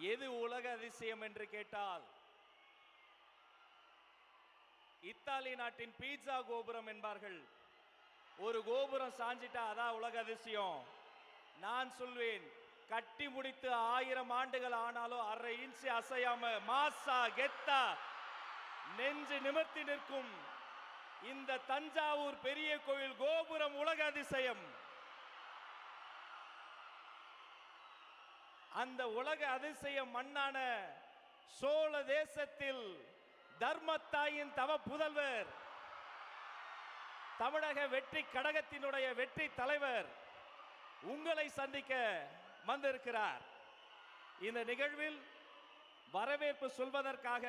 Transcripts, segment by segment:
எது உலக அதிசயம் என்று கேட்டால் இத்தாலி நாட்டின் பீட்சா கோபுரம் என்பார்கள். ஒரு கோபுரம் சாஞ்சிட்டா அதான் உலக அதிசயம். நான் சொல்வேன், கட்டி முடித்து 1000 ஆண்டுகள் ஆனாலும் அரை இன்ச்சு அசையாம மாசா கெத்தா நெஞ்சு நிமிர்த்தி நிற்கும் இந்த தஞ்சாவூர் பெரிய கோயில் கோபுரம் உலக அதிசயம். அந்த உலக அதிசய மண்ணான சோழ தேசத்தில் தர்மத்தாயின் தவ புதல்வர், தமிழக வெற்றி கழகத்தினுடைய வெற்றி தலைவர் உங்களை சந்திக்க வந்திருக்கிறார். இந்த நிகழ்வில் வரவேற்பு சொல்வதற்காக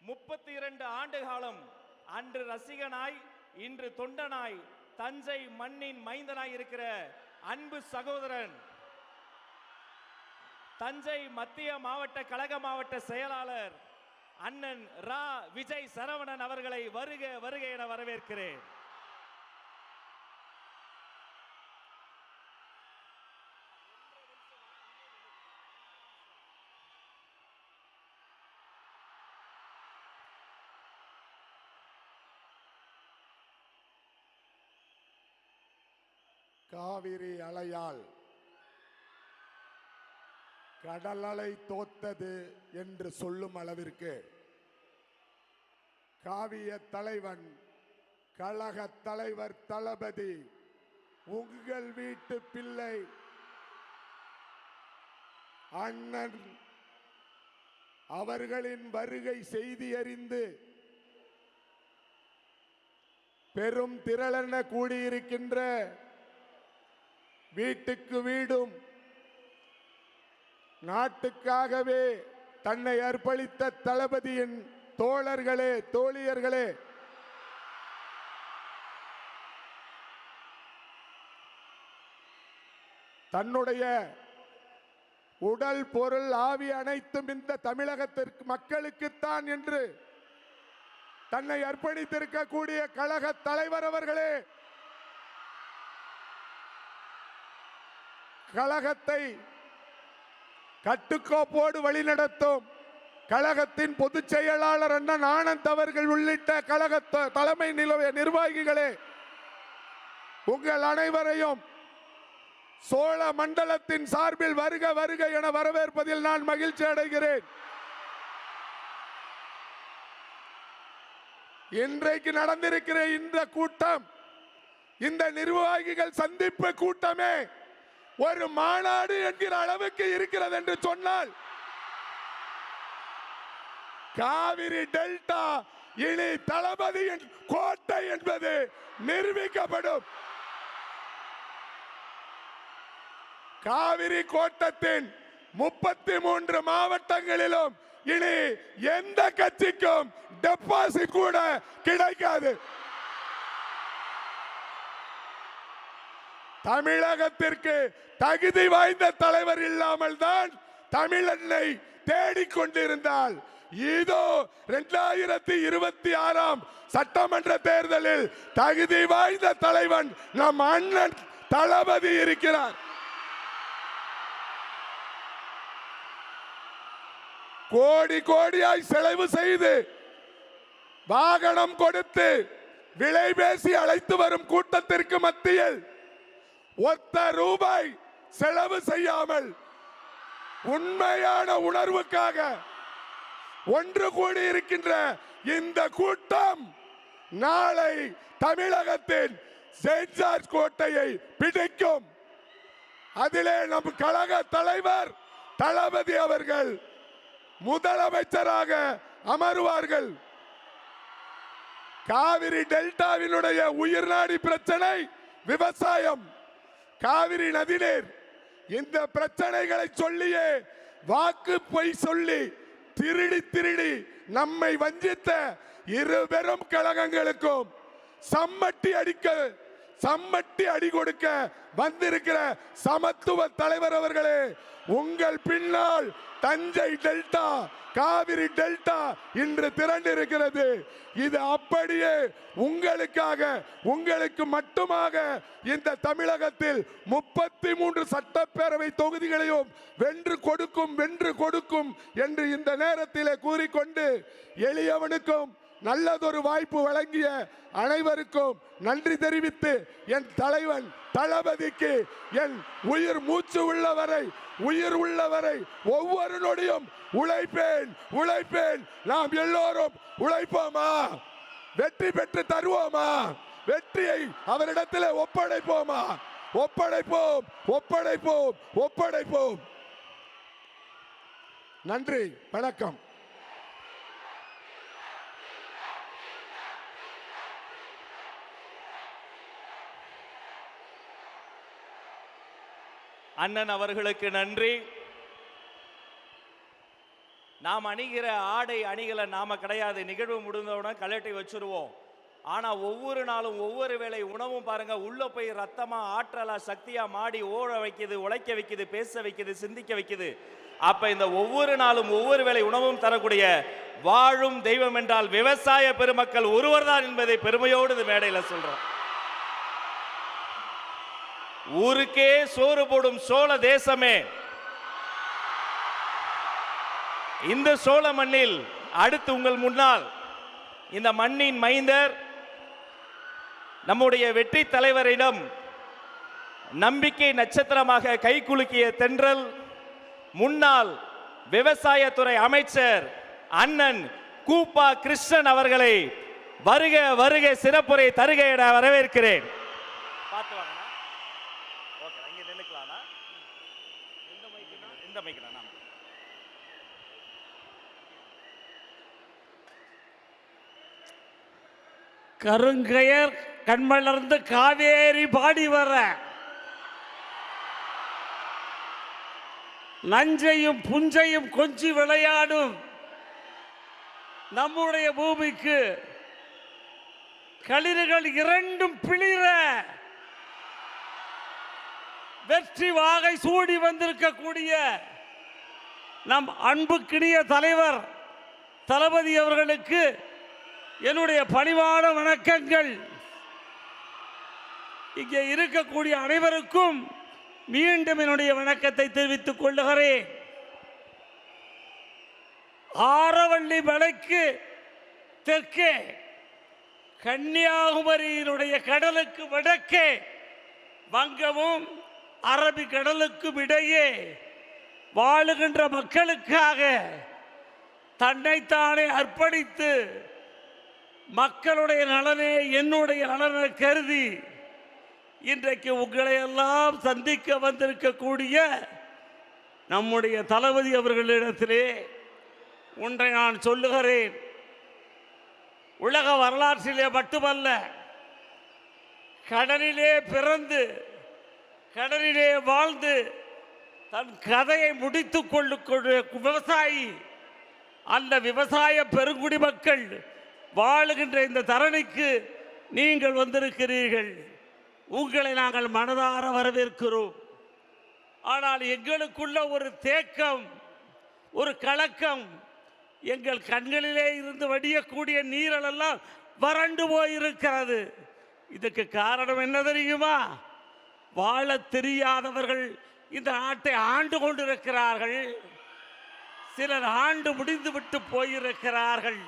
32 ஆண்டு காலம் அன்று ரசிகனாய் இன்று தொண்டனாய் தஞ்சை மண்ணின் மைந்தனாய் இருக்கிற அன்பு சகோதரன், தஞ்சை மத்திய மாவட்ட கழக மாவட்ட செயலாளர் அண்ணன் ரா விஜய் சரவணன் அவர்களை வருக வருக என வரவேற்கிறேன். காவிரி அலையால் கடல் அலை தோத்தது என்று சொல்லும் அளவிற்கு காவிய தலைவன் கழக தலைவர் தளபதி உங்கள் வீட்டு பிள்ளை அண்ணன் அவர்களின் வருகை செய்தி அறிந்து பெரும் திரளென கூடியிருக்கின்ற வீட்டுக்கு வீடும் நாட்டுக்காகவே தன்னை அர்ப்பணித்த தளபதியின் தோழர்களே தோழியர்களே, தன்னுடைய உடல் பொருள் ஆவி அனைத்தும் இந்த தமிழகத்திற்கு மக்களுக்குத்தான் என்று தன்னை அர்ப்பணித்திருக்கக்கூடிய கழக தலைவர் அவர்களே, கழகத்தை கட்டுக்கோப்போடு வழிநடத்தும் கழகத்தின் பொதுச் செயலாளர் அண்ணன் ஆனந்த் அவர்கள் உள்ளிட்ட கழக தலைமை நிர்வாகிகளே, உங்கள் அனைவரையும் சோழ மண்டலத்தின் சார்பில் வருக வருக என வரவேற்பதில் நான் மகிழ்ச்சி அடைகிறேன். இன்றைக்கு நடந்திருக்கிற இந்த கூட்டம், இந்த நிர்வாகிகள் சந்திப்பு கூட்டமே ஒரு மாநாடு என்கிற அளவுக்கு இருக்கிறது என்று சொன்னால், காவிரி டெல்டா இனி தளபதியின் கோட்டை என்பது நிரூபிக்கப்படும். காவிரி கோட்டத்தின் 33 மாவட்டங்களிலும் இனி எந்த கட்சிக்கும் டெபாசிட் கூட கிடைக்காது. தமிழகத்திற்கு தகுதி வாய்ந்த தலைவர் இல்லாமல் தான் தமிழனை தேடிக்கொண்டிருந்தால், இதோ 2026 சட்டமன்ற தேர்தலில் தகுதி வாய்ந்த தலைவன் நம் அண்ணன் தளபதி இருக்கிறார். கோடி கோடியாய் செலவு செய்து வாகனம் கொடுத்து விலை பேசி அழைத்து வரும் கூட்டத்திற்கு மத்தியில் ஒத்த ரூபாய் செலவு செய்யாமல் உண்மையான உணர்வுக்காக ஒன்று கூடி இருக்கின்ற இந்த கூட்டம் நாளை தமிழகத்தின் செயின்ட் ஜார்ஜ் கோட்டையை பிடிக்கும். அதிலே நம் கழக தலைவர் தளபதி அவர்கள் முதலமைச்சராக அமருவார்கள். காவிரி டெல்டாவினுடைய உயிர்நாடி பிரச்சனை விவசாயம், காவிரி நதிநீர். இந்த பிரச்சனைகளை சொல்லியே வாக்கு பொய் சொல்லி திருடி திருடி நம்மை வஞ்சித்த இரு பெரும் கழகங்களுக்கும் சம்மட்டி அடிக்க சம்மட்டி அடி கொடுக்க வந்திருக்கிற சமத்துவ தலைவர் அவர்களே, உங்கள் பின்னால் தஞ்சை டெல்டா, காவிரி டெல்டா இன்று திரண்டிருக்கிறது. இது அப்படியே உங்களுக்காக, உங்களுக்கு மட்டுமாக இந்த தமிழகத்தில் 33 சட்டப்பேரவை தொகுதிகளையும் வென்று கொடுக்கும் என்று இந்த நேரத்திலே கூறிக்கொண்டு, எளியவனுக்கும் நல்லதொரு வாய்ப்பு வழங்கிய அனைவருக்கும் நன்றி தெரிவித்து, என் தலைவன் தளபதிக்கு என் உயிர் மூச்சு உள்ளவரை, உயிர் உள்ளவரை ஒவ்வொரு நொடியும் உழைப்பேன். நாம் எல்லோரும் உழைப்போமா? வெற்றி பெற்று தருவோமா? வெற்றியை அவரிடத்தில் ஒப்படைப்போமா? ஒப்படைப்போம். நன்றி, வணக்கம். அண்ணன் அவர்களுக்கு நன்றி. நாம் அணிகிற ஆடை அணிகளை நாம கிடையாது, நிகழ்வு முடிந்தவுடன் கலட்டி வச்சிருவோம். ஆனா ஒவ்வொரு நாளும் ஒவ்வொரு வேளை உணவும் பாருங்க, உள்ள போய் ரத்தமா, ஆற்றலா, சக்தியா மாடி ஓட வைக்குது, உழைக்க வைக்குது, பேச வைக்குது, சிந்திக்க வைக்குது. அப்ப இந்த ஒவ்வொரு நாளும் ஒவ்வொரு வேளை உணவும் தரக்கூடிய வாழும் தெய்வம் என்றால் விவசாய பெருமக்கள் ஒருவர்தான் என்பதை பெருமையோடு இந்த மேடையில் சொல்றோம். ஊருக்கே சோறு போடும் சோழ தேசமே, இந்த சோழ மண்ணில் அடுத்து உங்கள் முன்னால் இந்த மண்ணின் மைந்தர், நம்முடைய வெற்றி தலைவரிடம் நம்பிக்கை நட்சத்திரமாக கைகுலுக்கிய தென்றல், முன்னாள் விவசாயத்துறை அமைச்சர் அண்ணன் கூப்பா கிருஷ்ணன் அவர்களை வருக வருக சிறப்புரை தருக என வரவேற்கிறேன். பார்த்து வாங்க. கருங்கயர் கண்மலர்ந்து காவேரி பாடி வர, நஞ்சையும் புஞ்சையும் கொஞ்சி விளையாடும் நம்முடைய பூமிக்கு களிறுகள் இரண்டும் பிளிர வெற்றி வாகை சூடி வந்திருக்கக்கூடிய நம் அன்புக்கினிய தலைவர் தளபதி அவர்களுக்கு என்னுடைய பணிவான வணக்கங்கள். இங்கே இருக்கக்கூடிய அனைவருக்கும் மீண்டும் என்னுடைய வணக்கத்தை தெரிவித்துக் கொள்ளுகிறேன். ஆரவள்ளி மலைக்கு தெற்கே, கன்னியாகுமரியினுடைய கடலுக்கு வடக்கே, வங்கமும் அரபிக் கடலுக்கும் இடையே வாழுகின்ற மக்களுக்காக தன்னைத்தானே அர்ப்பணித்து மக்களுடைய நலனே என்னுடைய நலனை கருதி இன்றைக்கு உங்களை எல்லாம் சந்திக்க வந்திருக்கக்கூடிய நம்முடைய தளபதி அவர்களிடத்திலே ஒன்றை நான் சொல்லுகிறேன். உலக வரலாற்றிலே மட்டுமல்ல, கடலிலே பிறந்து கடலிலே வாழ்ந்து தன் கதையை முடித்துக் கொள்ளுக்கூடிய விவசாயி, அந்த விவசாய பெருங்குடி மக்கள் வாழுகின்ற இந்த தரணிக்கு நீங்கள் வந்திருக்கிறீர்கள். உங்களை நாங்கள் மனதார வரவேற்கிறோம். ஆனால் எங்களுக்குள்ள ஒரு தேக்கம், ஒரு கலக்கம், எங்கள் கண்களிலே இருந்து வடியக்கூடிய நீரெல்லாம் வறண்டு போயிருக்கிறது. இதுக்கு காரணம் என்ன தெரியுமா? வாழ தெரியாதவர்கள் இந்த நாட்டை ஆண்டு கொண்டிருக்கிறார்கள். சிலர் ஆண்டு முடிந்து விட்டு போயிருக்கிறார்கள்.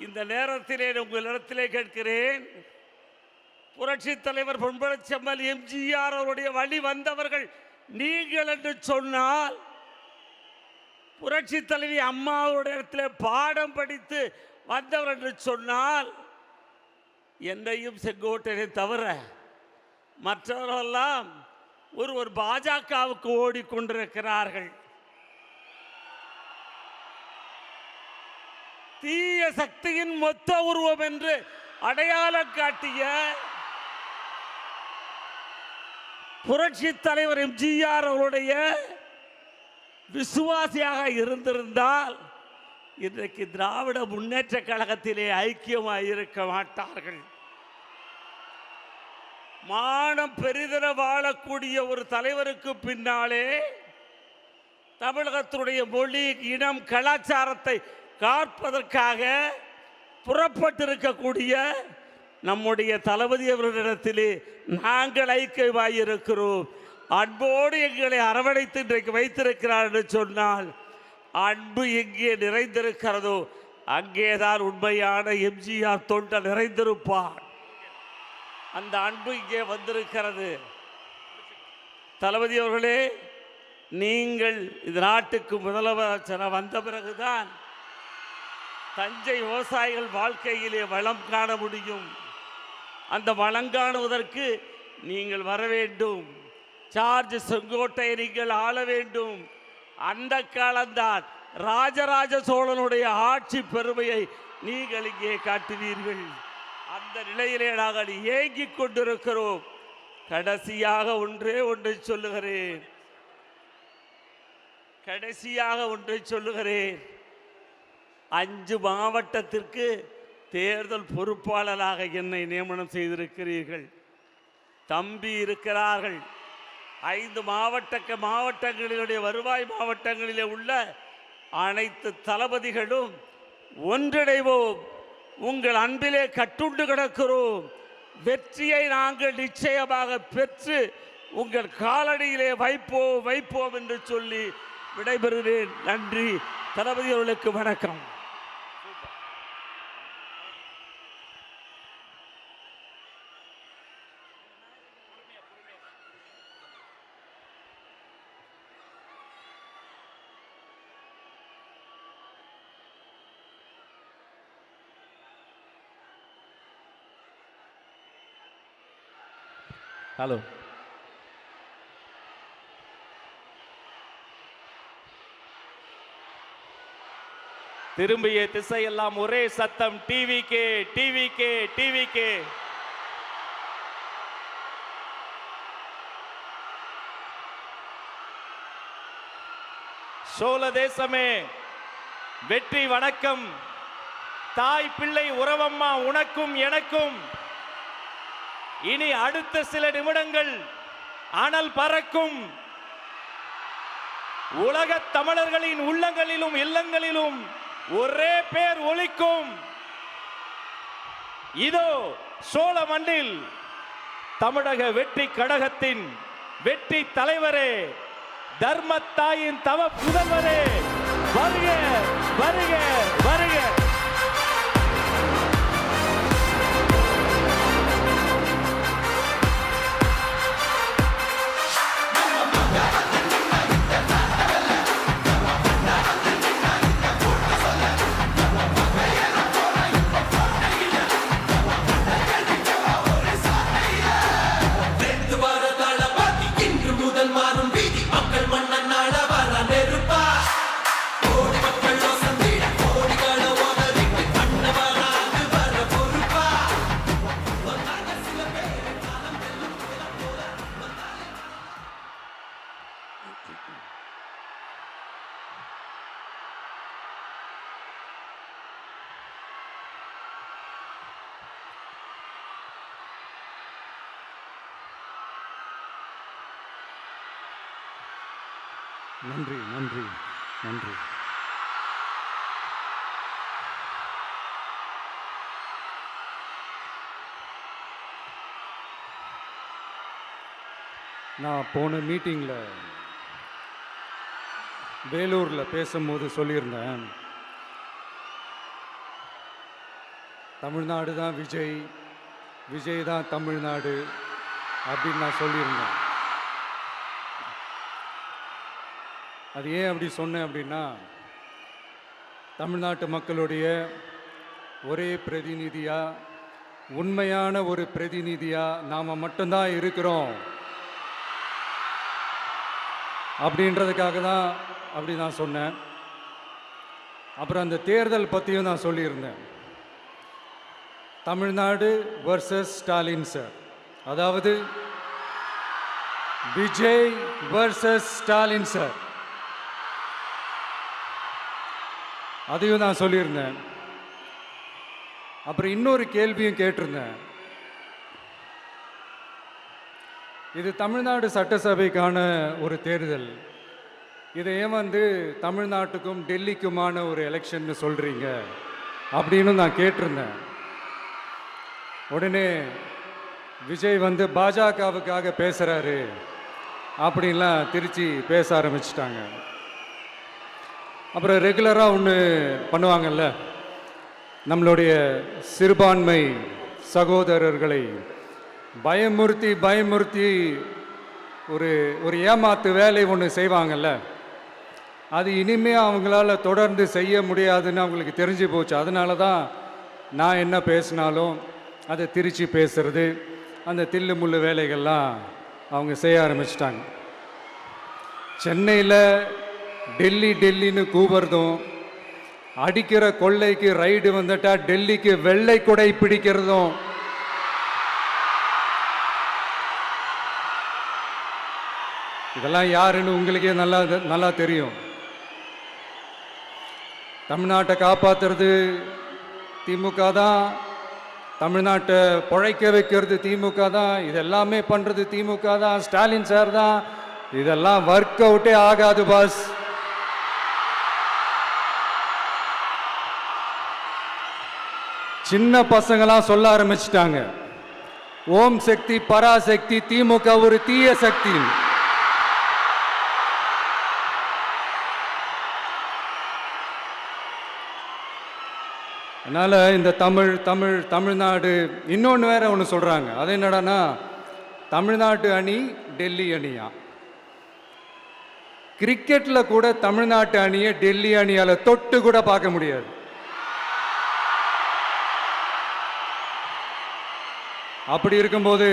இந்த நேரத்திலே உங்களிடத்திலே கேட்கிறேன், புரட்சி தலைவர் பொன்பழச்செம்மல் எம்ஜிஆர் அவருடைய வழி வந்தவர்கள் நீங்கள் என்று சொன்னால், புரட்சி தலைவி அம்மாவுடைய இடத்துல பாடம் படித்து வந்தவர் என்று சொன்னால், என்னையும் செங்கோட்டையை தவிர மற்றவரெல்லாம் ஒரு பாஜகவுக்கு ஓடிக்கொண்டிருக்கிறார்கள். தீய சக்தியின் மொத்த உருவம் என்று அடையாளம் காட்டிய புரட்சி தலைவர் எம்ஜிஆர் அவருடைய விசுவாசியாக இருந்திருந்தால் இன்றைக்கு திராவிட முன்னேற்ற கழகத்திலே ஐக்கியமாக இருக்க மாட்டார்கள். மானம் பெரிதென வாழக்கூடிய ஒரு தலைவருக்கு பின்னாலே தமிழகத்தினுடைய மொழி, இனம், கலாச்சாரத்தை காப்பதற்காக புறப்பட்டிருக்கக்கூடிய நம்முடைய தளபதி அவர்களிடத்திலே நாங்கள் ஐக்கியமாயிருக்கிறோம். அன்போடு எங்களை அரவணைத்து இன்றைக்கு வைத்திருக்கிறார் என்று சொன்னால், அன்பு எங்கே நிறைந்திருக்கிறதோ அங்கேதான் உண்மையான எம்ஜிஆர் தொண்டர் நிறைந்திருப்பார். அந்த அன்பு இங்கே வந்திருக்கிறது. தளபதி அவர்களே, நீங்கள் இந்த நாட்டுக்கு முதலமைச்சர் வந்த பிறகுதான் தஞ்சை விவசாயிகள் வாழ்க்கையிலே வளம் காண முடியும். அந்த வளம் காணுவதற்கு நீங்கள் வர வேண்டும். ஜார்ஜ் செங்கோட்டையை நீங்கள் ஆள வேண்டும். அந்த காலம்தான் ராஜராஜ சோழனுடைய ஆட்சி பெருமையை நீங்கள் இங்கே காட்டுவீர்கள். அந்த நிலையிலே நாங்கள் ஏங்கிக் கொண்டிருக்கிறோம். கடைசியாக ஒன்றை சொல்லுகிறேன். 5 மாவட்டத்திற்கு தேர்தல் பொறுப்பாளராக என்னை நியமனம் செய்திருக்கிறீர்கள். தம்பி இருக்கிறார்கள். 5 மாவட்டங்களிலுடைய வருவாய் மாவட்டங்களிலே உள்ள அனைத்து தளபதிகளும் ஒன்றிணைவோம். உங்கள் அன்பிலே கட்டுண்டு கிடக்கிறோம். வெற்றியை நாங்கள் நிச்சயமாக பெற்று உங்கள் காலடியிலே வைப்போம் என்று சொல்லி விடைபெறுகிறேன். நன்றி. தளபதி அவர்களுக்கு வணக்கம். ஹலோ, திரும்பிய திசையெல்லாம் ஒரே சத்தம், டிவிகே டிவிகே டிவிகே. சோழ தேசமே வெற்றி வணக்கம். தாய் பிள்ளை உறவம்மா உனக்கும் எனக்கும். இனி அடுத்த சில நிமிடங்கள் அனல் பறக்கும். உலக தமிழர்களின் உள்ளங்களிலும் இல்லங்களிலும் ஒரே பேர் ஒலிக்கும். இதோ சோழ மண்ணில் தமிழக வெற்றி கழகத்தின் வெற்றி தலைவரே, தர்மத்தாயின் தவ புதல்வரே, வருக வருக வருக. நன்றி நன்றி நன்றி. நான் போன மீட்டிங்கில் வேலூரில் பேசும்போது சொல்லியிருந்தேன், தமிழ்நாடு தான் விஜய், விஜய் தான் தமிழ்நாடு அப்படின்னு நான் சொல்லியிருந்தேன். அது ஏன் அப்படி சொன்னேன் அப்படின்னா, தமிழ்நாட்டு மக்களுடைய ஒரே பிரதிநிதியாக, உண்மையான ஒரு பிரதிநிதியாக நாம் மட்டும்தான் இருக்கிறோம் அப்படின்றதுக்காக தான் அப்படி நான் சொன்னேன். அப்புறம் அந்த தேர்தல் பற்றியும் நான் சொல்லியிருந்தேன். தமிழ்நாடு வர்சஸ் ஸ்டாலின் சார், அதாவது விஜய் வர்சஸ் ஸ்டாலின் சார், அதையும் நான் சொல்லியிருந்தேன். அப்புறம் இன்னொரு கேள்வியும் கேட்டிருந்தேன். இது தமிழ்நாடு சட்டசபைக்கான ஒரு தேர்தல். இதை ஏன் தமிழ்நாட்டுக்கும் டெல்லிக்குமான ஒரு எலெக்ஷன் சொல்கிறீங்க அப்படின்னு நான் கேட்டிருந்தேன். உடனே விஜய் பாஜகவுக்காக பேசுகிறாரு அப்படின்லாம் திருச்சி பேச ஆரம்பிச்சிட்டாங்க. அப்புறம் ரெகுலராக ஒன்று பண்ணுவாங்கல்ல, நம்மளுடைய சிறுபான்மை சகோதரர்களை பயமுறுத்தி ஒரு ஏமாத்து வேலை ஒன்று செய்வாங்கல்ல, அது இனிமே அவங்களால தொடர்ந்து செய்ய முடியாதுன்னு அவங்களுக்கு தெரிஞ்சு போச்சு. அதனால தான் நான் என்ன பேசினாலும் அதை திருச்சி பேசுறது, அந்த தில்லு முள்ளு வேலைகள்லாம் அவங்க செய்ய ஆரம்பிச்சிட்டாங்க. சென்னையில் டெல்லின்னு கூவுறதும், அடிக்கிற கொள்ளைக்கு ரைடு வந்துட்டா டெல்லிக்கு வெள்ளை கொடை பிடிக்கிறதும், இதெல்லாம் யாருன்னு உங்களுக்கே நல்லா தெரியும். தமிழ்நாட்டை காப்பாற்றுறது திமுக தான், தமிழ்நாட்டை பிழைக்க வைக்கிறது திமுக தான், இதெல்லாமே பண்ணுறது திமுக தான், ஸ்டாலின் சார் தான். இதெல்லாம் ஒர்க் அவுட்டே ஆகாது பாஸ். சின்ன பசங்களாம் சொல்ல ஆரம்பிச்சிட்டாங்க, ஓம் சக்தி பராசக்தி, திமுக ஒரு தீய சக்தி. அதனால் இந்த தமிழ்நாடு இன்னொன்று வேற ஒன்று சொல்கிறாங்க. அது என்னடான்னா, தமிழ்நாட்டு அணி டெல்லி அணியா. கிரிக்கெட்டில் கூட தமிழ்நாட்டு அணியை டெல்லி அணியால் தொட்டு கூட பார்க்க முடியாது. அப்படி இருக்கும்போது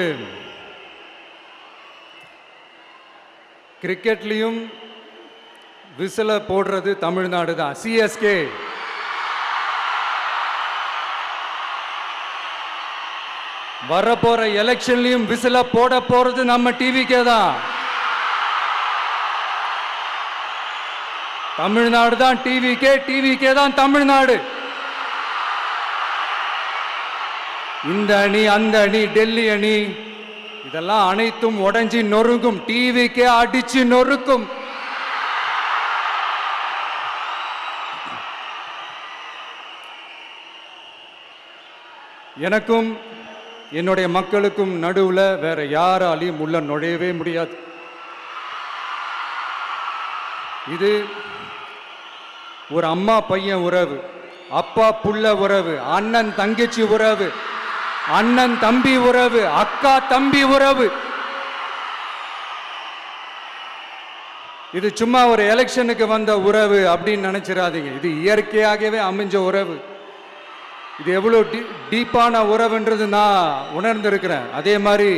கிரிக்கெட்லேயும் விசில போடுறது தமிழ்நாடு தான். சிஎஸ்கே வரப்போற எலெக்ஷன்லயும் விசில போட போறது நம்ம டிவிக்கே தான். தமிழ்நாடு தான் டிவிக்கே தான் தமிழ்நாடு. இந்த அணி அந்த அணி டெல்லி அணி இதெல்லாம் அனைத்தும் உடைஞ்சி நொறுங்கும், டிவிக்கே அடிச்சு நொறுக்கும். எனக்கும் என்னுடைய மக்களுக்கும் நடுவில் வேற யாராலையும் உள்ள நுழையவே முடியாது. இது ஒரு அம்மா பையன் உறவு, அப்பா புள்ள உறவு, அண்ணன் தங்கச்சி உறவு, அண்ணன் தம்பி உறவு, அக்கா தம்பி உறவு. இது சும்மா ஒரு எலெக்ஷனுக்கு வந்த உறவு அப்படின்னு நினைச்சிடாதீங்க. இது இயற்கையாகவே அமைஞ்ச உறவு. இது எவ்வளோ டீப்பான உறவுன்றது நான் உணர்ந்திருக்கிறேன். அதே மாதிரி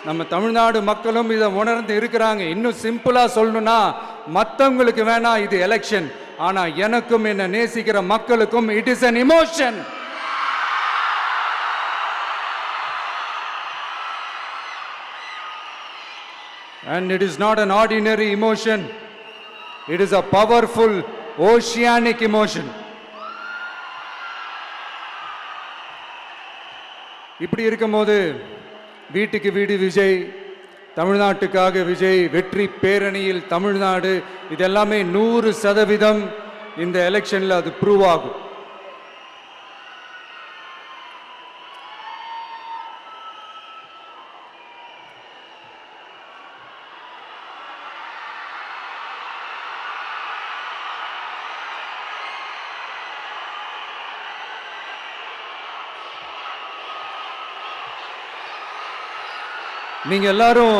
நம்ம தமிழ்நாடு மக்களும் இதை உணர்ந்து இருக்கிறாங்க. இன்னும் சிம்பிளா சொல்லணும்னா, மற்றவங்களுக்கு வேணா இது எலெக்ஷன், ஆனா எனக்கும் என்ன நேசிக்கிற மக்களுக்கும் it is an emotion. And it is not an ordinary emotion. It is a powerful oceanic emotion. இப்படி இருக்கும்போது வீட்டுக்கு வீடு விஜய், தமிழ்நாட்டுக்காக விஜய், வெற்றி பேரணியில் தமிழ்நாடு, இதெல்லாமே 100% இந்த எலெக்ஷன்ல அது ப்ரூவ் ஆகும். நீங்க எல்லாரும்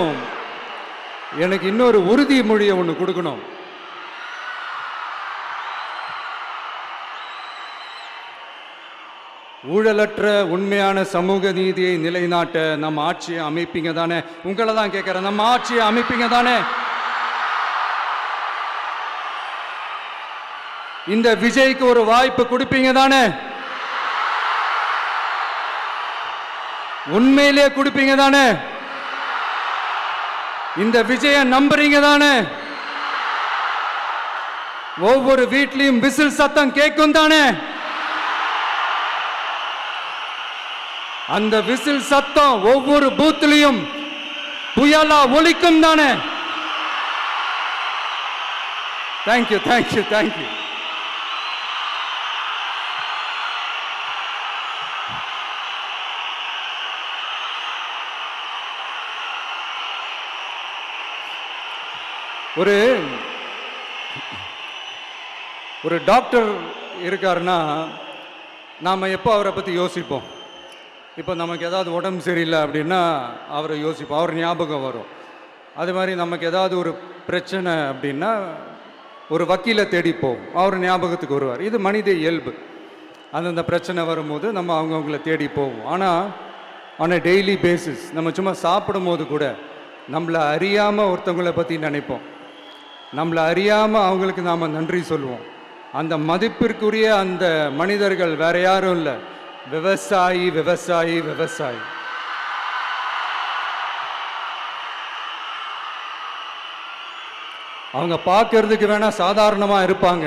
எனக்கு இன்னொரு உறுதிமொழியை ஒன்று கொடுக்கணும். ஊழலற்ற உண்மையான சமூக நீதியை நிலைநாட்ட நம்ம ஆட்சியை அமைப்பீங்க தானே? உங்களை தான் கேட்கிறேன், நம்ம ஆட்சியை அமைப்பீங்க தானே? இந்த விஜய்க்கு ஒரு வாய்ப்பு கொடுப்பீங்க தானே? உண்மையிலே கொடுப்பீங்க தானே? இந்த விஜய நம்புறீங்க தானே? ஒவ்வொரு வீட்லயும் விசில் சத்தம் கேட்கும் தானே? அந்த விசில் சத்தம் ஒவ்வொரு பூத்திலையும் புயலா ஒலிக்கும் தானே? Thank you thank you thank you. ஒரு டாக்டர் இருக்காருன்னா நாம் எப்போ அவரை பற்றி யோசிப்போம்? இப்போ நமக்கு ஏதாவது உடம்பு சரியில்லை அப்படின்னா அவரை யோசிப்போம், அவர் ஞாபகம் வரும். அது மாதிரி நமக்கு ஏதாவது ஒரு பிரச்சனை அப்படின்னா ஒரு வக்கீலை தேடிப்போம், அவர் ஞாபகத்துக்கு வருவார். இது மனித இயல்பு. அந்தந்த பிரச்சனை வரும்போது நம்ம அவங்கவுங்கள தேடி போவோம். ஆனால் ஆன் அ டெய்லி பேசிஸ் நம்ம சும்மா சாப்பிடும் போது கூட நம்மளை அறியாமல் ஒருத்தவங்களை பற்றி நினைப்போம், நம்மளை அறியாமல் அவங்களுக்கு நாம் நன்றி சொல்லுவோம். அந்த மதிப்பிற்குரிய அந்த மனிதர்கள் வேற யாரும் இல்லை, விவசாயி விவசாயி விவசாயி. அவங்க பார்க்கறதுக்கு வேணா சாதாரணமாக இருப்பாங்க,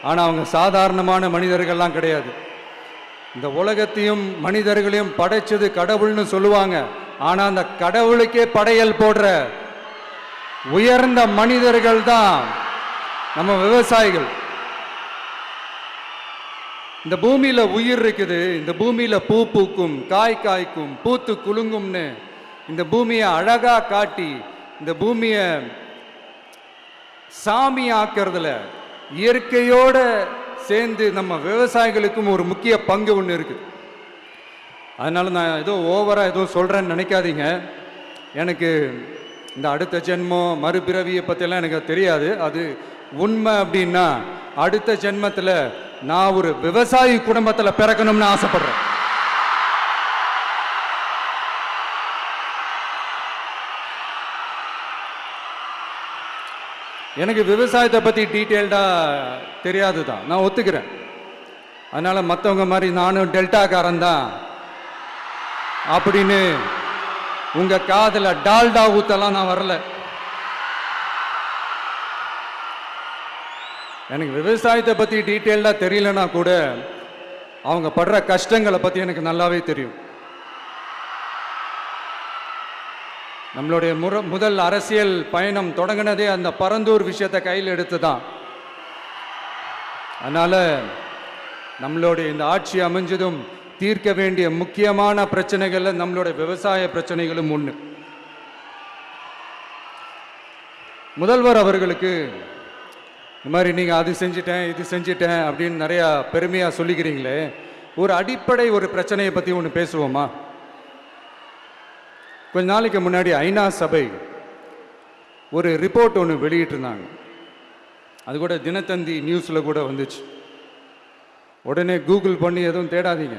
ஆனால் அவங்க சாதாரணமான மனிதர்கள்லாம் கிடையாது. இந்த உலகத்தையும் மனிதர்களையும் படைச்சது கடவுள்னு சொல்லுவாங்க, ஆனால் அந்த கடவுளுக்கே படையல் போடுற உயர்ந்த மனிதர்கள் தான் நம்ம விவசாயிகள். இந்த பூமியில உயிர் இருக்குது, இந்த பூமியில பூ பூக்கும், காய் காய்க்கும், பூத்து குலுங்கும்னு இந்த பூமியை அழகா காட்டி இந்த பூமியை சாமி ஆக்கிறதுல இயற்கையோட சேர்ந்து நம்ம விவசாயிகளுக்கும் ஒரு முக்கிய பங்கு ஒன்று இருக்குது. அதனால நான் ஏதோ ஓவரா ஏதோ சொல்றேன்னு நினைக்காதீங்க. எனக்கு இந்த அடுத்த ஜென்மம் மறுபிறவியை பற்றியெல்லாம் எனக்கு தெரியாது. அது உண்மை அப்படின்னா அடுத்த ஜென்மத்தில் நான் ஒரு விவசாயி குடும்பத்தில் பிறக்கணும்னு ஆசைப்படுறேன். எனக்கு விவசாயத்தை பற்றி டீட்டெயில்டாக தெரியாது தான், நான் ஒத்துக்கிறேன். அதனால் மற்றவங்க மாதிரி நானும் டெல்டாக்காரன் தான் அப்படின்னு உங்கள் காதில் டால்டா ஊத்தலாம் நான் வரல. எனக்கு விவசாயத்தை பற்றி டீட்டெயில்டாக தெரியலனா கூட அவங்க படுற கஷ்டங்களை பற்றி எனக்கு நல்லாவே தெரியும். நம்மளுடைய முதல் அரசியல் பயணம் தொடங்கினதே அந்த பரந்தூர் விஷயத்தை கையில் எடுத்து தான். அதனால நம்மளுடைய இந்த ஆட்சி அமைஞ்சதும் தீர்க்க வேண்டிய முக்கியமான பிரச்சனைகள்ல நம்மளுடைய விவசாய பிரச்சனைகளும் ஒன்று. முதல்வர் அவர்களுக்கு இந்த மாதிரி நீங்கள் அது செஞ்சிட்டேன் இது செஞ்சிட்டேன் அப்படின்னு நிறையா பெருமையாக சொல்லிக்கிறீங்களே, ஒரு அடிப்படை ஒரு பிரச்சனையை பற்றி ஒன்று பேசுவோமா? கொஞ்ச நாளைக்கு முன்னாடி ஐநா சபை ஒரு ரிப்போர்ட் ஒன்று வெளியிட்டிருந்தாங்க. அது கூட தினத்தந்தி நியூஸில் கூட வந்துச்சு. உடனே கூகுள் பண்ணி எதுவும் தேடாதீங்க,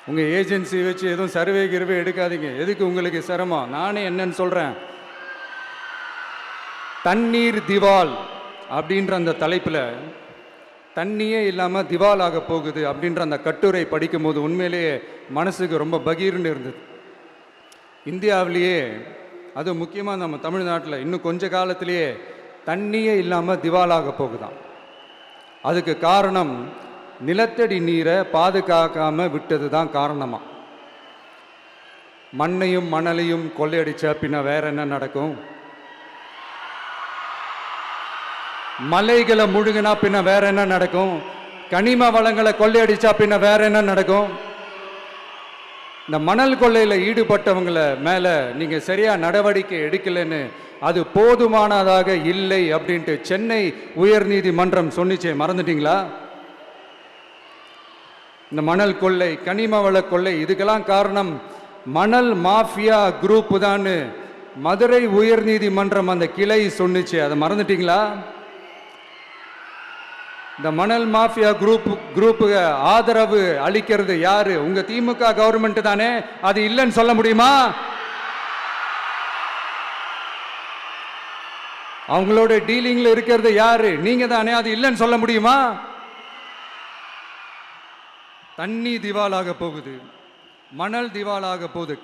உங்கள் ஏஜென்சி வச்சு எதுவும் சர்வே கிருவே எடுக்காதீங்க. எதுக்கு உங்களுக்கு சிரமம்? நானே என்னன்னு சொல்கிறேன். தண்ணீர் திவால் அப்படின்ற அந்த தலைப்பில் தண்ணியே இல்லாமல் திவால் ஆக போகுது அப்படின்ற அந்த கட்டுரை படிக்கும்போது உண்மையிலேயே மனசுக்கு ரொம்ப பகீர்னு இருந்தது. இந்தியாவிலேயே அது முக்கியமாக நம்ம தமிழ்நாட்டில் இன்னும் கொஞ்ச காலத்திலேயே தண்ணியே இல்லாமல் திவாலாக போகுதான். அதுக்கு காரணம் நிலத்தடி நீரை பாதுகாக்காமல் விட்டது தான் காரணமா. மண்ணையும் மணலையும் கொள்ளையடிச்சா பின்ன வேற என்ன நடக்கும்? மலைகளை முழுகினா பின்ன வேற என்ன நடக்கும்? கனிம வளங்களை கொள்ளையடிச்சா பின்ன வேற என்ன நடக்கும்? இந்த மணல் கொள்ளையில் ஈடுபட்டவங்களை மேலே நீங்கள் சரியாக நடவடிக்கை எடுக்கலைன்னு அது போதுமானதாக இல்லை அப்படின்ட்டு சென்னை உயர்நீதிமன்றம் சொன்னிச்சே, மறந்துட்டீங்களா? இந்த மணல் கொள்ளை, கனிம வள கொள்ளை, இதுக்கெல்லாம் காரணம் மணல் மாஃபியா குரூப் தான் மதுரை உயர்நீதிமன்றம் அந்த கிளை சொன்னிச்சு. அதை மறந்துட்டீங்களா? இந்த மணல் மாஃபியா குரூப்புக்கு ஆதரவு அளிக்கிறது யாரு? உங்க திமுக கவர்மெண்ட் தானே. அது இல்லைன்னு சொல்ல முடியுமா? அவங்களோட டீலிங்ல இருக்கிறது யாரு? நீங்க தானே. அது இல்லைன்னு சொல்ல முடியுமா? தண்ணி திவாலாக போகுது, மணல் திவாலாக போகுது,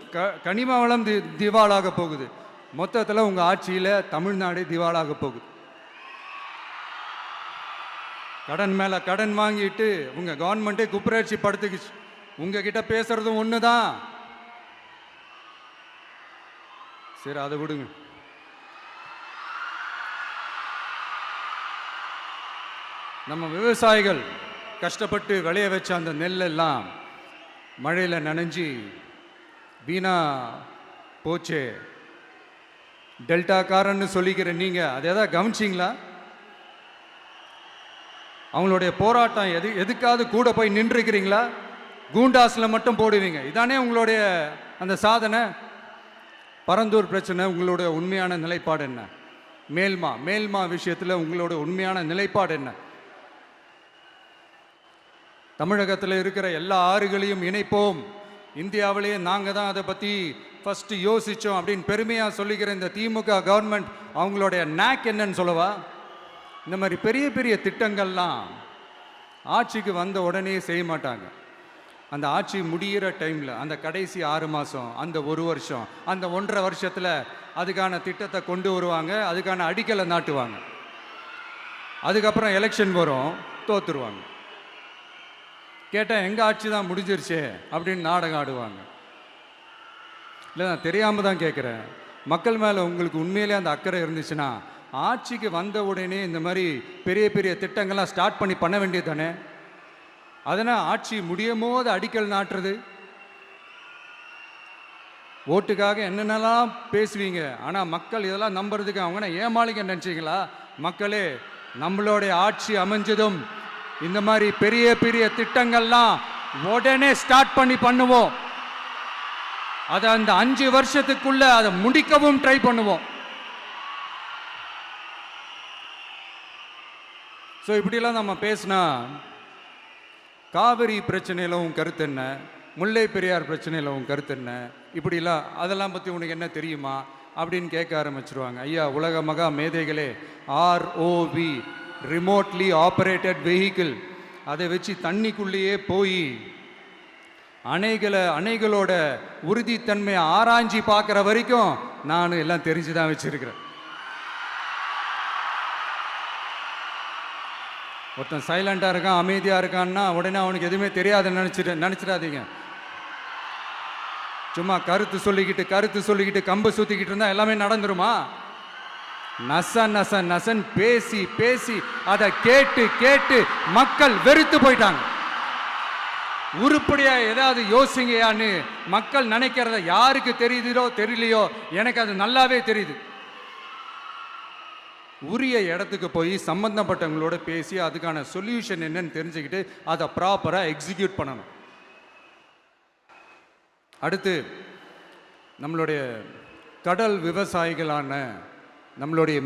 கனிம வளம் திவாலாக போகுது. மொத்தத்தில் உங்க ஆட்சியில தமிழ்நாடு திவாலாக போகுது. கடன் மேல கடன் வாங்கிட்டு உங்க கவர்மெண்ட்டே குப்பராட்சி படுத்துக்குச்சு. உங்ககிட்ட பேசுறதும் ஒண்ணுதான். சரி, அதை விடுங்க. நம்ம விவசாயிகள் கஷ்டப்பட்டு விளைய வச்ச அந்த நெல்லெல்லாம் மழையில் நனைஞ்சி வீணா போச்சே. டெல்டாக்காரன்னு சொல்லிக்கிற நீங்கள் அதை எதாவது கவனிச்சிங்களா? அவங்களுடைய போராட்டம் எதுக்காவது கூட போய் நின்றுக்கிறீங்களா? கூண்டாஸில் மட்டும் போடுவீங்க. இதானே உங்களுடைய அந்த சாதனை. பரந்தூர் பிரச்சனை உங்களுடைய உண்மையான நிலைப்பாடு என்ன? மேல்மா விஷயத்தில் உங்களோட உண்மையான நிலைப்பாடு என்ன? தமிழகத்தில் இருக்கிற எல்லா ஆறுகளையும் இணைப்போம், இந்தியாவிலேயே நாங்கள் தான் அதை பற்றி ஃபஸ்ட்டு யோசித்தோம் அப்படின்னு பெருமையாக சொல்லிக்கிற இந்த திமுக கவர்மெண்ட் அவங்களுடைய நாக் என்னன்னு சொல்லவா? இந்த மாதிரி பெரிய பெரிய திட்டங்கள்லாம் ஆட்சிக்கு வந்த உடனே செய்ய மாட்டாங்க. அந்த ஆட்சி முடிகிற டைமில், அந்த கடைசி 6 மாதம், அந்த 1 வருஷம், அந்த 1.5 வருஷத்தில் அதுக்கான திட்டத்தை கொண்டு வருவாங்க, அதுக்கான அடிக்கலை நாட்டுவாங்க. அதுக்கப்புறம் எலெக்ஷன் வரும், தோத்துருவாங்க. கேட்டால் எங்கள் ஆட்சி தான் முடிஞ்சிருச்சே அப்படின்னு நாடகம் ஆடுவாங்க. இல்லை, நான் தெரியாமல் தான் கேட்குறேன். மக்கள் மேலே உங்களுக்கு உண்மையிலே அந்த அக்கறை இருந்துச்சுன்னா ஆட்சிக்கு வந்த உடனே இந்த மாதிரி பெரிய பெரிய திட்டங்கள்லாம் ஸ்டார்ட் பண்ண வேண்டியது தானே. அதனால் ஆட்சி முடியும் போது அடிக்கல் நாட்டுறது. ஓட்டுக்காக என்னென்னலாம் பேசுவீங்க, ஆனால் மக்கள் இதெல்லாம் நம்புறதுக்கு அவங்க ஏமாளிங்க நினச்சிங்களா? மக்களே, நம்மளுடைய ஆட்சி அமைஞ்சதும் இந்த மாதிரி பெரிய பெரிய திட்டங்கள்லாம் உடனே ஸ்டார்ட் பண்ணுவோம். அதை அந்த 5 வருஷத்துக்குள்ள அதை முடிக்கவும் ட்ரை பண்ணுவோம். ஸோ இப்படிலாம் நம்ம பேசினா காவிரி பிரச்சனையில் உன் கருத்து என்ன, முல்லை பெரியார் பிரச்சனையில் உன் கருத்து என்ன, இப்படிலாம் அதெல்லாம் பற்றி உனக்கு என்ன தெரியுமா அப்படின்னு கேட்க ஆரம்பிச்சிருவாங்க. ஐயா, உலக மகா மேதைகளே, ROV, ரிமோட்லி ஆப்ரேட்டட் வெஹிக்கிள், அதை வச்சு தண்ணிக்குள்ளேயே போய் அணைகளோட உறுதித்தன்மையை ஆராய்ச்சி பார்க்குற வரைக்கும் நான் எல்லாம் தெரிஞ்சு தான் வச்சிருக்கிறேன். ஒருத்தன் சைலண்டாக இருக்கான், அமைதியாக இருக்கான்னா உடனே அவனுக்கு எதுவுமே தெரியாதுன்னு நினச்சிடாதீங்க. சும்மா கருத்து சொல்லிக்கிட்டு கம்பு சுற்றிக்கிட்டு இருந்தால் எல்லாமே நடந்துருமா? நசன் பேசி அதை கேட்டு மக்கள் வெறுத்து போயிட்டாங்க. உருப்படியா ஏதாவது யோசிங்கயான்னு மக்கள் நினைக்கிறத யாருக்கு தெரியுதோ தெரியலையோ, எனக்கு அது நல்லாவே தெரியுது. உரிய இடத்துக்கு போய் சம்பந்தப்பட்டவங்களோட பேசி அதுக்கான சொல்யூஷன் என்னன்னு தெரிஞ்சுக்கிட்டு அதை ப்ராப்பராக எக்ஸிக்யூட் பண்ணணும். அடுத்து, நம்மளுடைய கடல் விவசாயிகளான நம்மளுடைய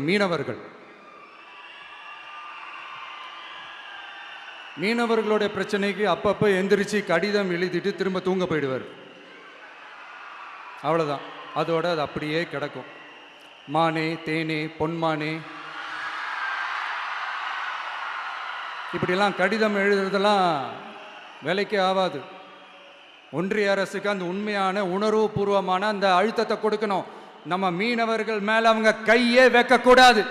மீனவர்களுடைய பிரச்சனைக்கு அப்பப்போ எந்திரிச்சு கடிதம் எழுதிட்டு திரும்ப தூங்க போயிடுவார். அவ்வளோதான், அதோட அது அப்படியே கிடக்கும். மானே, தேனே, பொன்மானே, இப்படிலாம் கடிதம் எழுதுறதெல்லாம் வேலைக்கே ஆகாது. ஒன்றிய அரசுக்கு அந்த உண்மையான உணர்வுபூர்வமான அந்த அழுத்தத்தை கொடுக்கணும். நம்ம மீனவர்கள் மேல அவங்க கையே வைக்கக்கூடாது,